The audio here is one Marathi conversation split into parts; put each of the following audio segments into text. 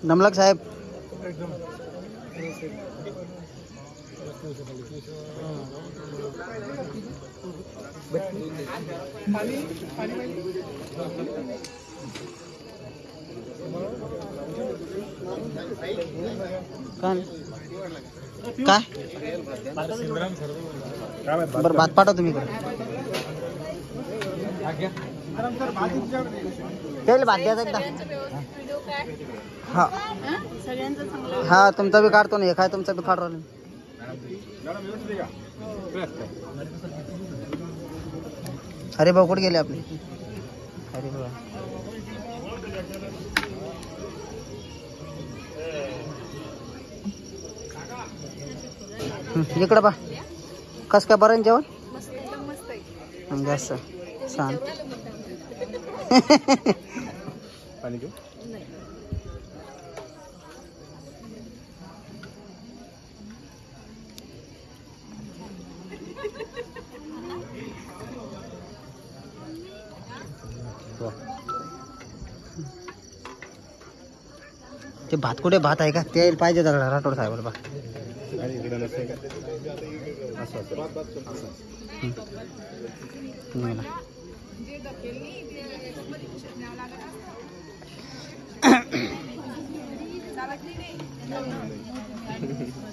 नमलक साहेब काय बरं भात पाठवा तुम्ही तेल भात द्यायचा एकदा हा हा तुमचा बी काढतो ना काय तुमचा बी काढ अरे भाऊ कुठे गेले आपले अरे भाऊ इकडं बा कस काय बरं जेवण जास्त छान पाणी घेऊ ते भात कुठे भात आहे का ते पाहिजे जरा राठोड साहेब बा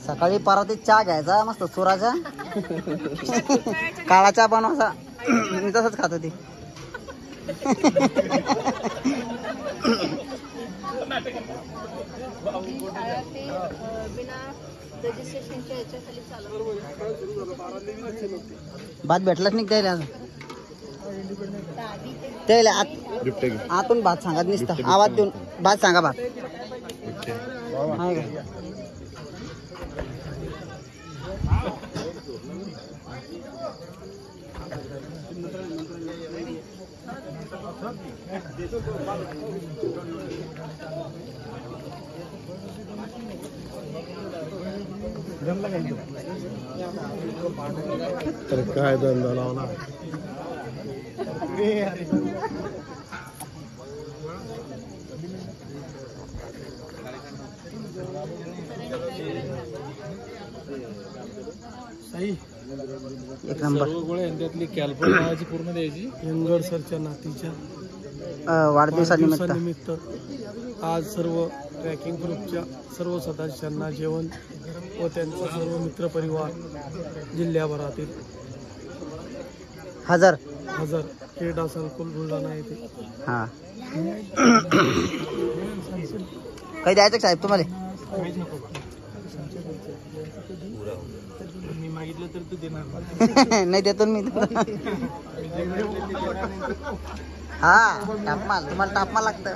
सकाळी परातीत चहा घ्यायचा मस्त चुराचा काळा चहा बनवायचा मी तसंच खात होती भात भेटलाच नाही त्याला त्याला आतून भात सांगत निसता आवाज देऊन भात सांगा भात तर काय धंदा लावला एक नंबर त्यातली कॅल्पो नावाची पूर्ण द्यायची यंगड सरच्या नातीच्या वाढदिवसानिमित्त आज सर्व ट्रॅकिंग ग्रुपच्या सर्व सदस्यांना जेवण व त्यांचा सर्व मित्रपरिवार जिल्ह्याभरातील हजार क्रीडा संकुल बुलढाणा येथे हा काही द्यायचं साहेब तुम्हाला मी मागितलं तर तू देणार नाही देतो मी हा तापमाल तुम्हाला तापमान लागतं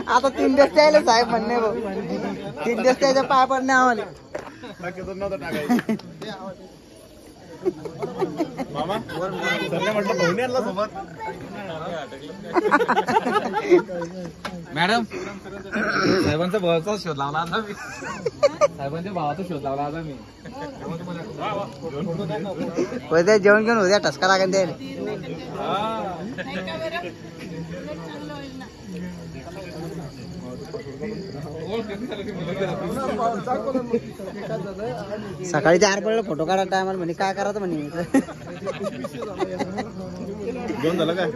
आता 3 दिवस त्याला साहेब म्हणणे भाऊ 3 दिवस त्याच्या पाय पडणे आम्हाला मामा म्हटलं भाऊने आणला सोबत मॅडम साहेबांचा भावाचा शोध लावला आता मी साहेबांच्या भावाचा शोध लावला आता मी जेवण घेऊन उद्या ठसका लागेल द्यायला सकाळी 4 पडलं फोटो काढा टायमाला म्हणे काय करायचं म्हणे घेऊन झालं काय